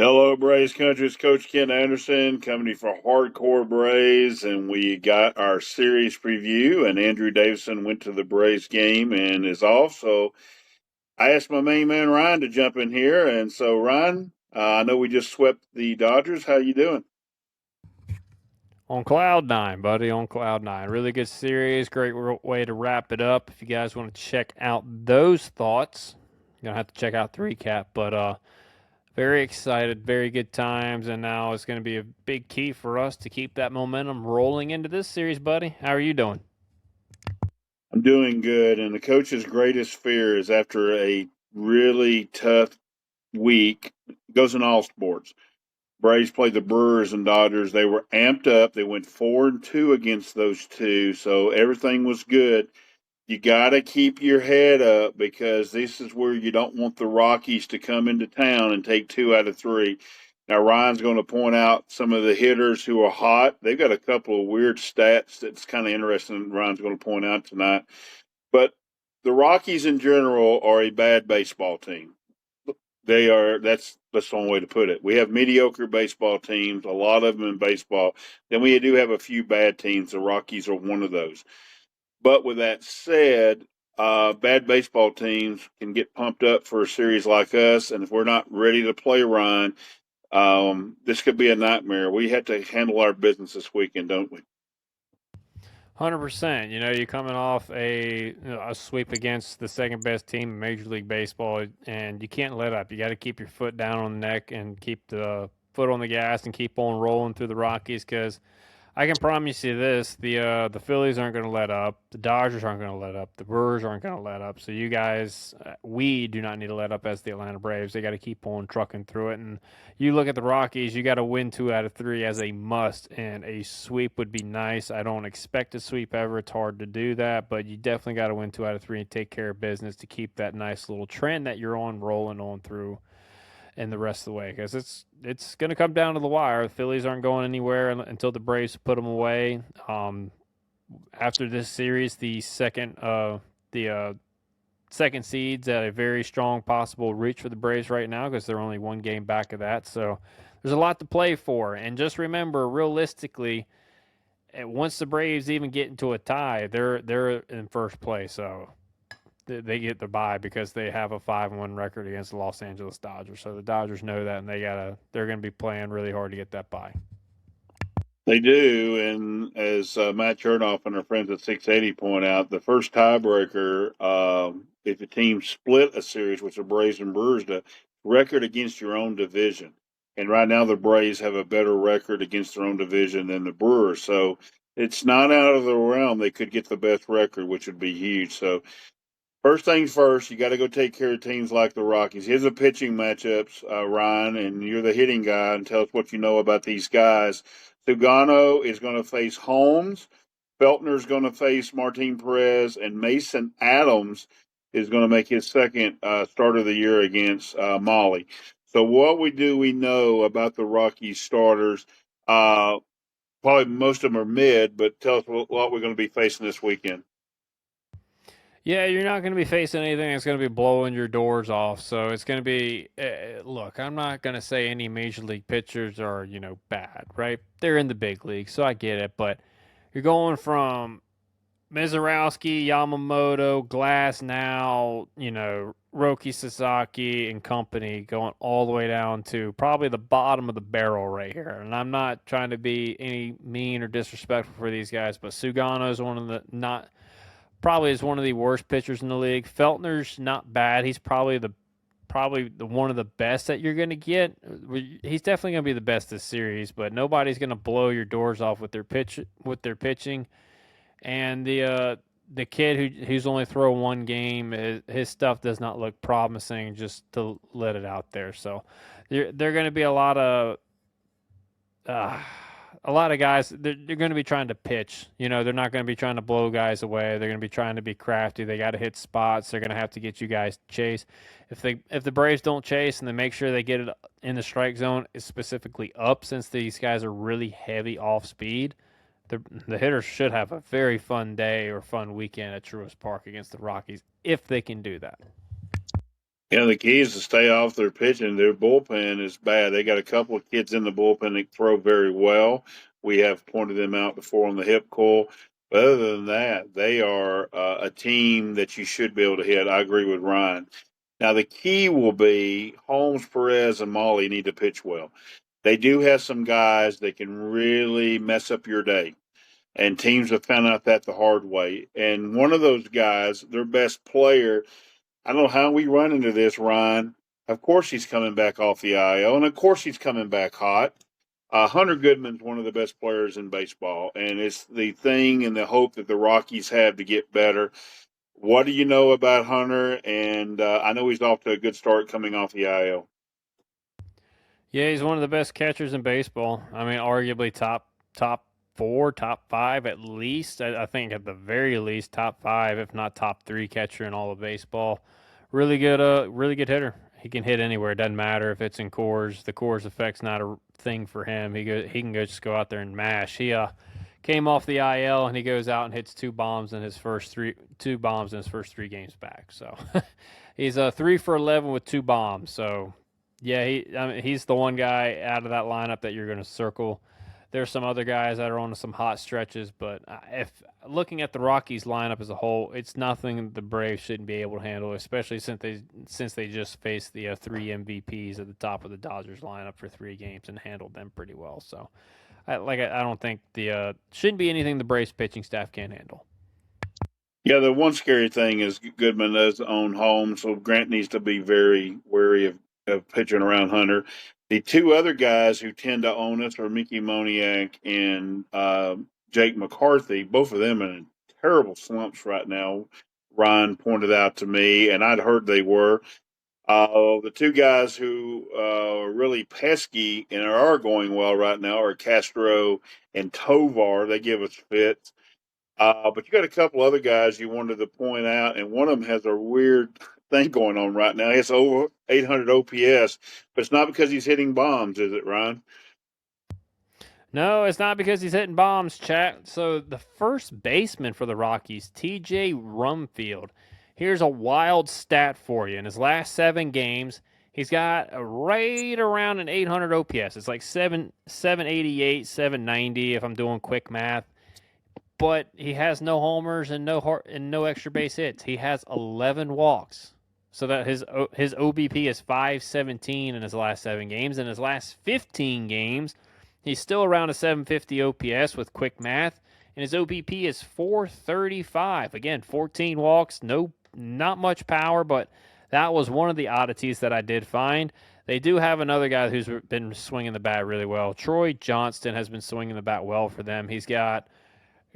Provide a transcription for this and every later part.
Hello, Braves Country. It's Coach Ken Anderson coming to you for Hardcore Braves, and we got our series preview. And Andrew Davison went to the Braves game and is off, so I asked my main man Ryan to jump in here. And so, Ryan, I know we just swept the Dodgers. How you doing? On cloud nine, buddy. On cloud nine. Really good series. Great way to wrap it up. If you guys want to check out those thoughts, you're gonna have to check out the recap. But very excited. Very good times, and now it's gonna be a big key for us to keep that momentum rolling into this series, buddy. How are you doing? I'm doing good, and the coach's greatest fear is after a really tough week. It goes in all sports. Braves played the Brewers and Dodgers. They were amped up. They went 4-2 against those two, so everything was good. You got to keep your head up because this is where you don't want the Rockies to come into town and take 2 out of 3. Now, Ryan's going to point out some of the hitters who are hot. They've got a couple of weird stats that's kind of interesting. Ryan's going to point out tonight. But the Rockies in general are a bad baseball team. They are. That's the only way to put it. We have mediocre baseball teams, a lot of them in baseball. Then we do have a few bad teams. The Rockies are one of those. But with that said, bad baseball teams can get pumped up for a series like us, and if we're not ready to play Ryan, this could be a nightmare. We have to handle our business this weekend, don't we? 100%. You know, you're coming off a sweep against the second best team in Major League Baseball, and you can't let up. You got to keep your foot down on the neck and keep the foot on the gas and keep on rolling through the Rockies because I can promise you this: the Phillies aren't going to let up, the Dodgers aren't going to let up, the Brewers aren't going to let up. So you guys, we do not need to let up as the Atlanta Braves. They got to keep on trucking through it. And you look at the Rockies, you got to win 2 out of 3 as a must, and a sweep would be nice. I don't expect a sweep ever; it's hard to do that, but you definitely got to win 2 out of 3 and take care of business to keep that nice little trend that you're on rolling on through and the rest of the way because it's going to come down to the wire. The Phillies aren't going anywhere until the Braves put them away. After this series, the second seeds at a very strong possible reach for the Braves right now because they're only one game back of that. So there's a lot to play for. And just remember, realistically, once the Braves even get into a tie, they're in first place. So they get the bye because they have a 5-1 record against the Los Angeles Dodgers. So the Dodgers know that, and they're gonna be playing really hard to get that bye. They do, and as Matt Chernoff and our friends at 680 point out, the first tiebreaker, if a team split a series, which the Braves and Brewers do, record against your own division. And right now, the Braves have a better record against their own division than the Brewers. So it's not out of the realm. They could get the best record, which would be huge. So first things first, you got to go take care of teams like the Rockies. Here's the pitching matchups, Ryan, and you're the hitting guy, and tell us what you know about these guys. Sugano is going to face Holmes. Feltner's going to face Martin Perez, and Mason Adams is going to make his second start of the year against Molly. So, what we know about the Rockies starters? Uh, Probably most of them are mid, but tell us what we're going to be facing this weekend. Yeah, you're not going to be facing anything that's going to be blowing your doors off. So it's going to be look. I'm not going to say any major league pitchers are bad, right? They're in the big league, so I get it. But you're going from Mizorowski, Yamamoto, Glass now, Roki Sasaki and company going all the way down to probably the bottom of the barrel right here. And I'm not trying to be any mean or disrespectful for these guys, but Sugano is one of the not probably is one of the worst pitchers in the league. Feltner's not bad. He's probably the one of the best that you're going to get. He's definitely going to be the best this series, but nobody's going to blow your doors off with their pitching. And the kid who's only thrown one game, his stuff does not look promising. Just to let it out there, so they're going to be uh, a lot of guys. They're going to be trying to pitch. They're not going to be trying to blow guys away. They're going to be trying to be crafty. They got to hit spots. They're going to have to get you guys to chase. If the Braves don't chase and they make sure they get it in the strike zone, specifically up, since these guys are really heavy off speed the hitters should have a very fun day or fun weekend at Truist Park against the Rockies if they can do that. Yeah, the key is to stay off their pitching. Their bullpen is bad. They got a couple of kids in the bullpen that throw very well. We have pointed them out before on the hip coil. But other than that, they are a team that you should be able to hit. I agree with Ryan. Now, the key will be Holmes, Perez, and Molly need to pitch well. They do have some guys that can really mess up your day. And teams have found out that the hard way. And one of those guys, their best player, I don't know how we run into this, Ryan. Of course he's coming back off the IL, and of course he's coming back hot. Hunter Goodman's one of the best players in baseball, and it's the thing and the hope that the Rockies have to get better. What do you know about Hunter? And I know he's off to a good start coming off the IL. Yeah, he's one of the best catchers in baseball. I mean, arguably top four, top five at least. I think at the very least top five, if not top three catcher in all of baseball. Really good hitter. He can hit anywhere. It doesn't matter if it's in cores. The cores effect's not a thing for him. He can go just go out there and mash. He came off the IL and he goes out and hits two bombs in his first 3 games back. So he's 3 for 11 with 2 bombs. So yeah, he's the one guy out of that lineup that you're going to circle. There's some other guys that are on some hot stretches, but if looking at the Rockies lineup as a whole, it's nothing the Braves shouldn't be able to handle, especially since they just faced the 3 MVPs at the top of the Dodgers lineup for 3 games and handled them pretty well. So, I don't think the shouldn't be anything the Braves pitching staff can't handle. Yeah, the one scary thing is Goodman does own home, so Grant needs to be very wary of pitching around Hunter. The two other guys who tend to own us are Mickey Moniak and Jake McCarthy. Both of them in terrible slumps right now. Ryan pointed out to me, and I'd heard they were. The two guys who are really pesky and are going well right now are Castro and Tovar. They give us fits. But you got a couple other guys you wanted to point out, and one of them has a weird thing going on right now. He has over 800 OPS, but it's not because he's hitting bombs, is it, Ryan? No, it's not because he's hitting bombs, chat. So the first baseman for the Rockies, TJ Rumfield. Here's a wild stat for you. In his last 7 games, he's got right around an 800 OPS. It's like 788, 790 if I'm doing quick math. But he has no homers and no extra base hits. He has 11 walks. So that his OBP is 517 in his last 7 games. In his last 15 games, he's still around a 750 OPS with quick math, and his OBP is 435. Again, 14 walks, not much power, but that was one of the oddities that I did find. They do have another guy who's been swinging the bat really well. Troy Johnston has been swinging the bat well for them. He's got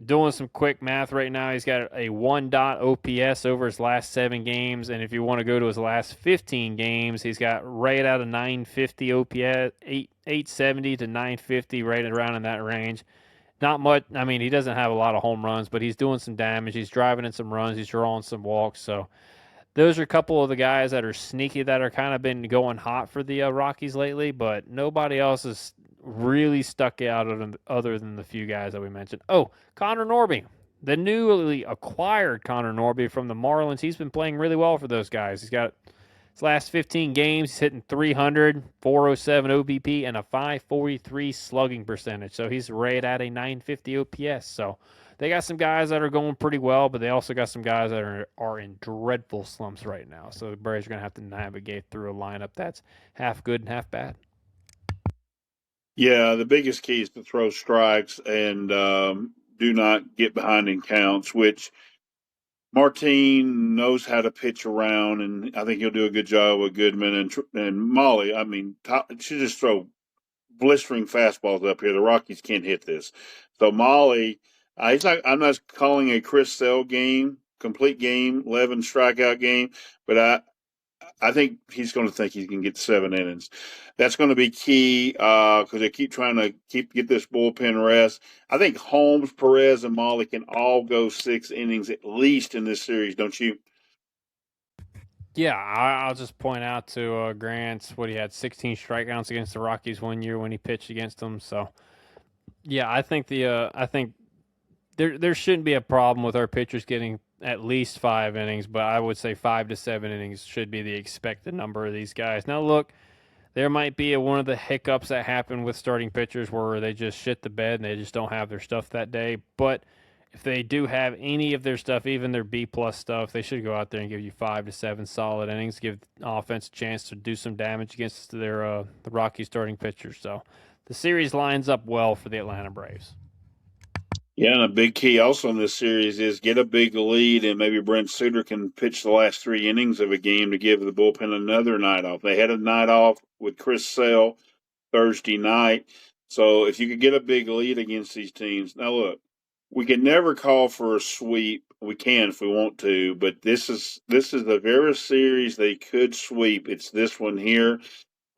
doing some quick math right now. He's got a 1 dot OPS over his last 7 games, and if you want to go to his last 15 games, he's got right out of 950 OPS, 870 to 950, right around in that range. Not much. I mean, he doesn't have a lot of home runs, but he's doing some damage. He's driving in some runs. He's drawing some walks. So those are a couple of the guys that are sneaky that are kind of been going hot for the Rockies lately, but nobody else is really stuck out of them other than the few guys that we mentioned. Oh, Connor Norby, the newly acquired Connor Norby from the Marlins. He's been playing really well for those guys. He's got his last 15 games, he's hitting 300, 407 OBP, and a 543 slugging percentage. So he's right at a 950 OPS. So they got some guys that are going pretty well, but they also got some guys that are in dreadful slumps right now. So the Braves are going to have to navigate through a lineup that's half good and half bad. Yeah, the biggest key is to throw strikes and do not get behind in counts, which Martine knows how to pitch around, and I think he'll do a good job with Goodman and Molly. I mean, she just throw blistering fastballs up here. The Rockies can't hit this. So Molly, he's not. I'm not calling a Chris Sale game, complete game, 11 strikeout game, but I think he's going to think he can get 7 innings. That's going to be key because they keep trying to get this bullpen rest. I think Holmes, Perez, and Molly can all go 6 innings at least in this series, don't you? Yeah, I'll just point out to Grant what he had 16 strikeouts against the Rockies one year when he pitched against them. So yeah, I think there shouldn't be a problem with our pitchers getting at least 5 innings, but I would say 5 to 7 innings should be the expected number of these guys. Now, look, there might be one of the hiccups that happen with starting pitchers where they just shit the bed and they just don't have their stuff that day. But if they do have any of their stuff, even their B plus stuff, they should go out there and give you 5 to 7 solid innings, give the offense a chance to do some damage against their the Rockies starting pitchers. So the series lines up well for the Atlanta Braves. Yeah, and a big key also in this series is get a big lead, and maybe Brent Suter can pitch the last 3 innings of a game to give the bullpen another night off. They had a night off with Chris Sale Thursday night. So if you could get a big lead against these teams, now look, we can never call for a sweep. We can if we want to, but this is the very series they could sweep. It's this one here.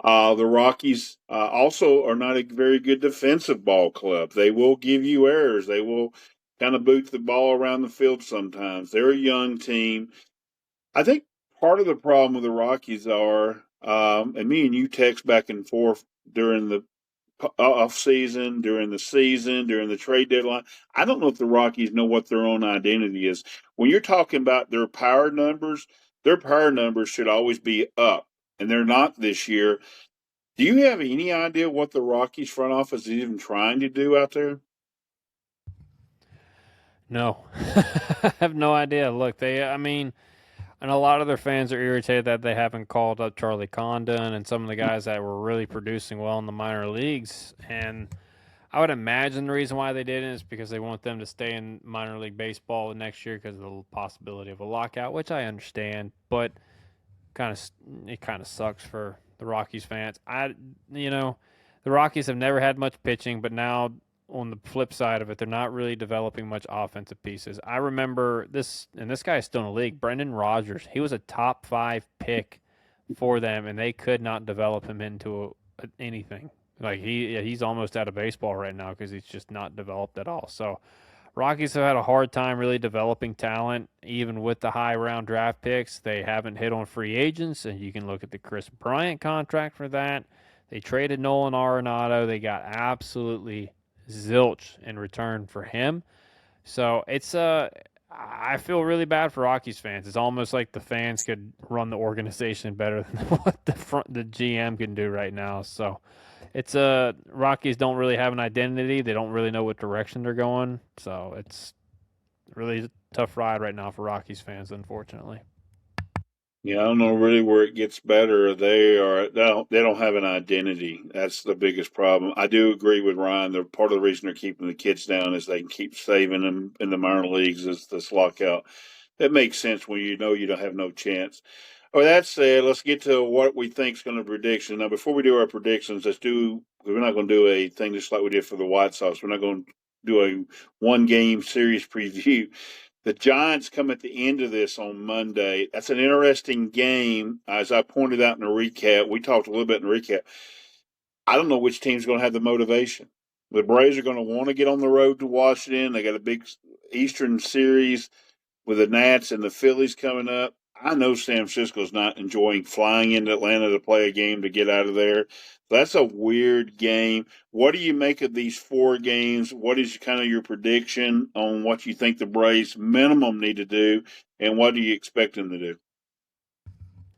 The Rockies also are not a very good defensive ball club. They will give you errors. They will kind of boot the ball around the field sometimes. They're a young team. I think part of the problem with the Rockies are, and me and you text back and forth during the off season, during the season, during the trade deadline. I don't know if the Rockies know what their own identity is. When you're talking about their power numbers should always be up, and they're not this year. Do you have any idea what the Rockies front office is even trying to do out there? No, I have no idea. Look, I mean, and a lot of their fans are irritated that they haven't called up Charlie Condon and some of the guys that were really producing well in the minor leagues. And I would imagine the reason why they didn't is because they want them to stay in minor league baseball next year because of the possibility of a lockout, which I understand. But kind of it kind of sucks for the Rockies fans. You know, the Rockies have never had much pitching, but now on the flip side of it, they're not really developing much offensive pieces. I remember this, and this guy is still in the league. Brendan Rodgers, he was a top 5 pick for them, and they could not develop him into anything. Like he's almost out of baseball right now because he's just not developed at all. So Rockies have had a hard time really developing talent, even with the high round draft picks. They haven't hit on free agents, and you can look at the Chris Bryant contract for that. They traded Nolan Arenado. They got absolutely zilch in return for him. So I feel really bad for Rockies fans. It's almost like the fans could run the organization better than what the GM can do right now. So it's Rockies don't really have an identity. They don't really know what direction they're going. So it's really a tough ride right now for Rockies fans, unfortunately. Yeah, I don't know really where it gets better. They don't have an identity. That's the biggest problem. I do agree with Ryan. They're part of the reason they're keeping the kids down is they can keep saving them in the minor leagues is this lockout. That makes sense when you know you don't have no chance. With that said, let's get to what we think is going to prediction. Now, before we do our predictions, we're not going to do a thing just like we did for the White Sox. We're not going to do a one game series preview. The Giants come at the end of this on Monday. That's an interesting game. As I pointed out in the recap, we talked a little bit in the recap. I don't know which team's going to have the motivation. The Braves are going to want to get on the road to Washington. They got a big Eastern series with the Nats and the Phillies coming up. I know San Francisco's not enjoying flying into Atlanta to play a game to get out of there. That's a weird game. What do you make of these 4 games? What is kind of your prediction on what you think the Braves minimum need to do, and what do you expect them to do?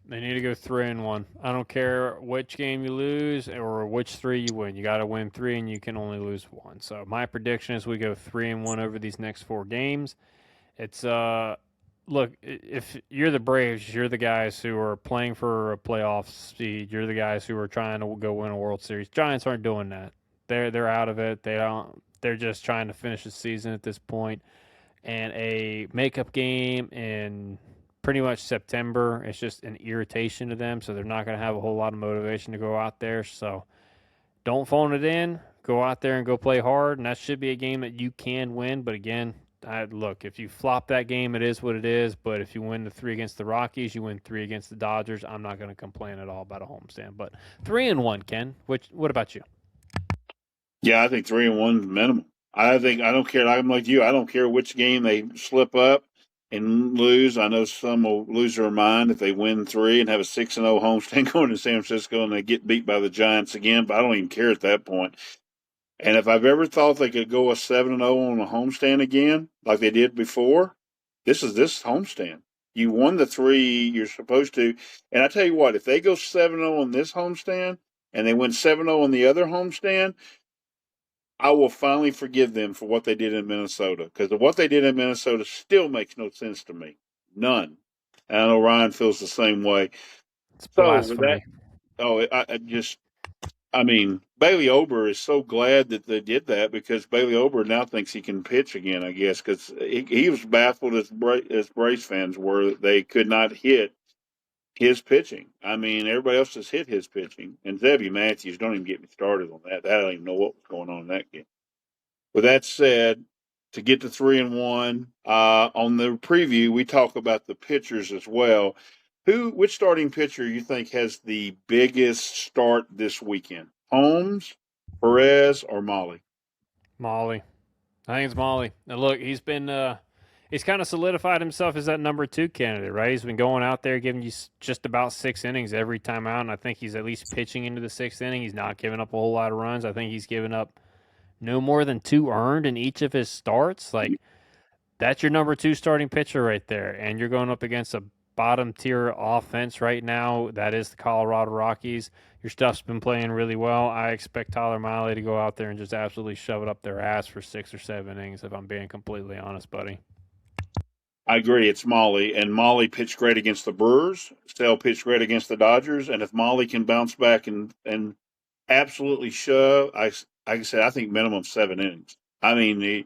They need to go 3-1. I don't care which game you lose or which 3 you win. You got to win 3, and you can only lose 1. So my prediction is we go 3-1 over these next 4 games. It's look, if you're the Braves, you're the guys who are playing for a playoff seed. You're the guys who are trying to go win a World Series. Giants aren't doing that. They're out of it. They don't. They're just trying to finish the season at this point. And a makeup game in pretty much September, it's just an irritation to them. So they're not going to have a whole lot of motivation to go out there. So don't phone it in. Go out there and go play hard, and that should be a game that you can win. But again, look, if you flop that game, it is what it is. But if you win the 3 against the Rockies, you win 3 against the Dodgers. I'm not going to complain at all about a homestand. But 3-1, Ken. What about you? Yeah, I think 3-1 minimum. I think I don't care. I'm like you. I don't care which game they slip up and lose. I know some will lose their mind if they win 3 and have a 6-0 homestand going to San Francisco and they get beat by the Giants again. But I don't even care at that point. And if I've ever thought they could go a 7-0 on a homestand again, like they did before, this homestand. You won the three you're supposed to. And I tell you what, if they go 7-0 on this homestand and they win 7-0 on the other homestand, I will finally forgive them for what they did in Minnesota, because what they did in Minnesota still makes no sense to me. None. And I know Ryan feels the same way. It's So with that, blasphemy. I just, I mean, Bailey Ober is so glad that they did that, because Bailey Ober now thinks he can pitch again, I guess, because he was baffled as Braves fans were that they could not hit his pitching. I mean, everybody else has hit his pitching. And Zebby Matthews, don't even get me started on that. I don't even know what was going on in that game. With that said, to get to 3-1, on the preview, we talk about the pitchers as well. Which starting pitcher you think has the biggest start this weekend? Holmes, Perez, or Molly? Molly. I think it's Molly. Now look, he's kind of solidified himself as that number two candidate, right? He's been going out there giving you just about 6 innings every time out, and I think he's at least pitching into the sixth inning. He's not giving up a whole lot of runs. I think he's given up no more than two earned in each of his starts. Like, that's your number two starting pitcher right there, and you're going up against a bottom tier offense right now. That is the Colorado Rockies. Your stuff's been playing really well. I expect Tyler Miley to go out there and just absolutely shove it up their ass for 6 or 7 innings, if I'm being completely honest, buddy. I agree. It's Molly, and Molly pitched great against the Brewers. Sale pitched great against the Dodgers, and if Molly can bounce back and absolutely shove, like I said, I think minimum 7 innings. I mean,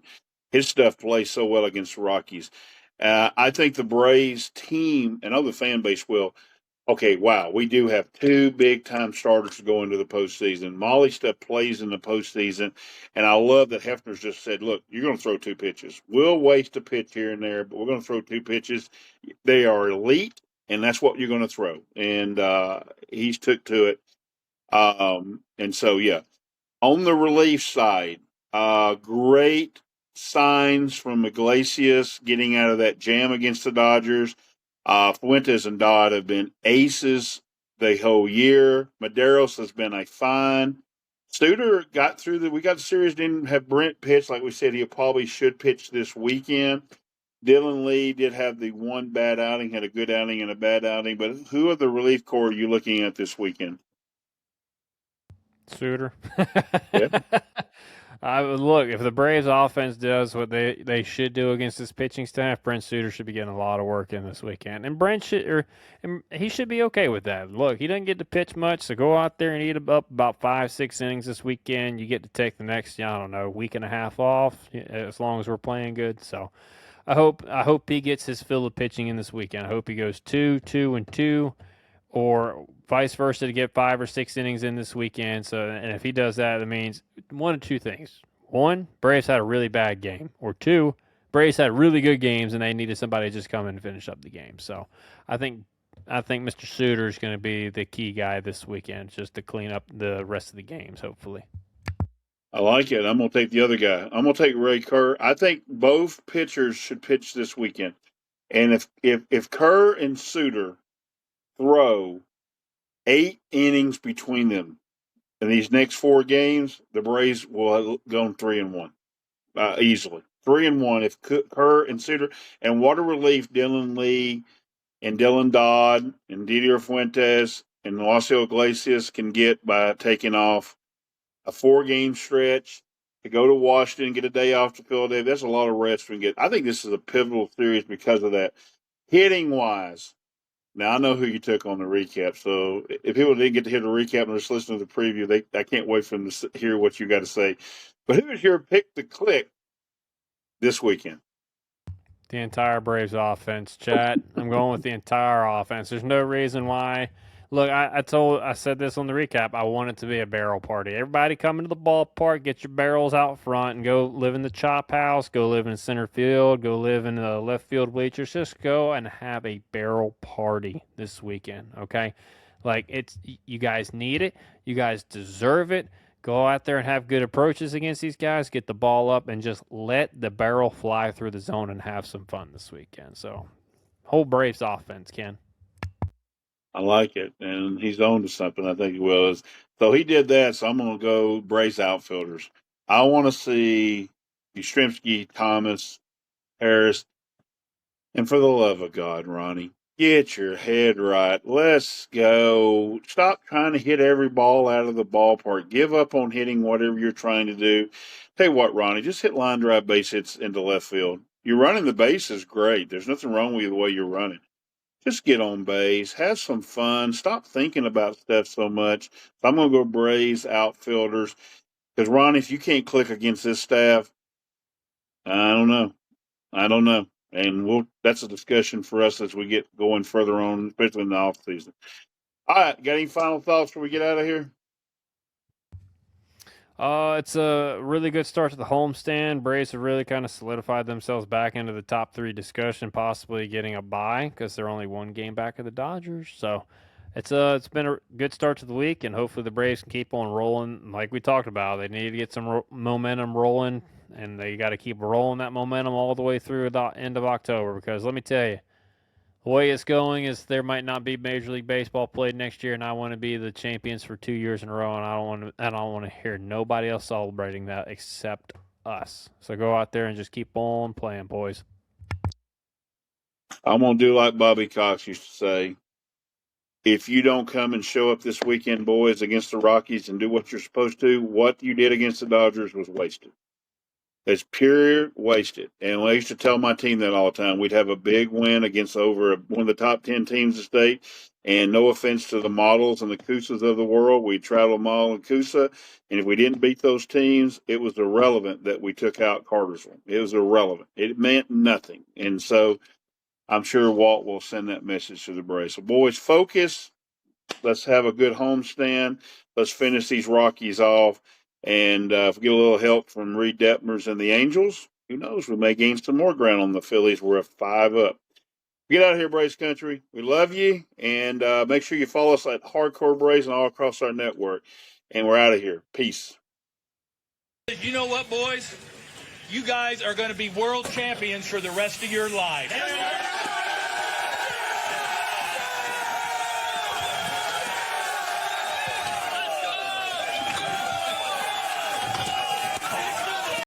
his stuff plays so well against the Rockies. I think the Braves team and other fan base will. Okay, wow, we do have two big time starters to go into the postseason. Molly stuff plays in the postseason, and I love that Hefner's just said, "Look, you're going to throw two pitches. We'll waste a pitch here and there, but we're going to throw two pitches. They are elite, and that's what you're going to throw." And he's took to it. And so, yeah, on the relief side, great signs from Iglesias getting out of that jam against the Dodgers. Fuentes and Dodd have been aces the whole year. Maderos has been a fine. Suter got through we got the series, didn't have Brent pitch. Like we said, he probably should pitch this weekend. Dylan Lee did have the one bad outing, had a good outing and a bad outing. But who of the relief corps are you looking at this weekend? Suter. Yeah. I would look, if the Braves offense does what they should do against this pitching staff, Brent Suter should be getting a lot of work in this weekend, and and he should be okay with that. Look, he doesn't get to pitch much, so go out there and eat up about 5-6 innings this weekend. You get to take the next, I don't know, week and a half off, as long as we're playing good. So I hope he gets his fill of pitching in this weekend. I hope he goes 2-2-2, or vice versa, to get 5 or 6 innings in this weekend. So, and if he does that, it means one of two things: one, Braves had a really bad game, or two, Braves had really good games and they needed somebody to just come in and finish up the game. So, I think Mr. Suter is going to be the key guy this weekend, just to clean up the rest of the games, hopefully. I like it. I'm going to take the other guy. I'm going to take Ray Kerr. I think both pitchers should pitch this weekend. And if Kerr and Suter throw 8 innings between them in these next 4 games, the Braves will have gone 3-1 easily. 3-1 if Kerr and Suter, and what a relief Dylan Lee and Dylan Dodd and Didier Fuentes and Lucio Iglesias can get by taking off a 4-game stretch to go to Washington, get a day off to Philadelphia. That's a lot of rest we can get. I think this is a pivotal series because of that. Hitting wise, now I know who you took on the recap. So if people didn't get to hear the recap and just listen to the preview, I can't wait for them to hear what you got to say. But who is your pick to click this weekend? The entire Braves offense, chat. I'm going with the entire offense. There's no reason why. Look, I said this on the recap. I want it to be a barrel party. Everybody come into the ballpark, get your barrels out front, and go live in the chop house. Go live in center field. Go live in the left field bleachers. Just go and have a barrel party this weekend. Okay, like, you guys need it. You guys deserve it. Go out there and have good approaches against these guys. Get the ball up and just let the barrel fly through the zone and have some fun this weekend. So, whole Braves offense, Ken. I like it, and he's on to something. I think he will. So he did that. So I'm going to go Braves outfielders. I want to see Yastrzemski, Thomas, Harris, And for the love of God, Ronnie, get your head right. Let's go. Stop trying to hit every ball out of the ballpark. Give up on hitting whatever you're trying to do. Tell you what, Ronnie, just hit line drive base hits into left field. You're running the base is great. There's nothing wrong with the way you're running. Just get on base, have some fun. Stop thinking about stuff so much. So I'm going to go Braves outfielders because Ronnie, if you can't click against this staff, I don't know. I don't know. And that's a discussion for us as we get going further on, especially in the off season. All right, got any final thoughts before we get out of here? It's a really good start to the homestand. Braves have really kind of solidified themselves back into the top three discussion, possibly getting a bye because they're only one game back of the Dodgers. So it's been a good start to the week, and hopefully the Braves can keep on rolling. Like we talked about, they need to get some momentum rolling, and they got to keep rolling that momentum all the way through the end of October. Because let me tell you, the way it's going is there might not be Major League Baseball played next year, and I want to be the champions for 2 years in a row, and I don't want to hear nobody else celebrating that except us. So go out there and just keep on playing, boys. I'm going to do like Bobby Cox used to say. If you don't come and show up this weekend, boys, against the Rockies and do what you're supposed to, what you did against the Dodgers was wasted. It's pure wasted. And I used to tell my team that all the time. We'd have a big win against over one of the top 10 teams in the state. And no offense to the models and the Kusas of the world, we travel Model and Kusa. And if we didn't beat those teams, it was irrelevant that we took out Cartersville. It was irrelevant. It meant nothing. And so I'm sure Walt will send that message to the Braves. So, boys, focus. Let's have a good homestand. Let's finish these Rockies off. And if we get a little help from Reed Detmers and the Angels, who knows? We may gain some more ground on the Phillies. We're a 5 up. Get out of here, Braves Country. We love you. And make sure you follow us at Hardcore Braves and all across our network. And we're out of here. Peace. You know what, boys? You guys are going to be world champions for the rest of your life.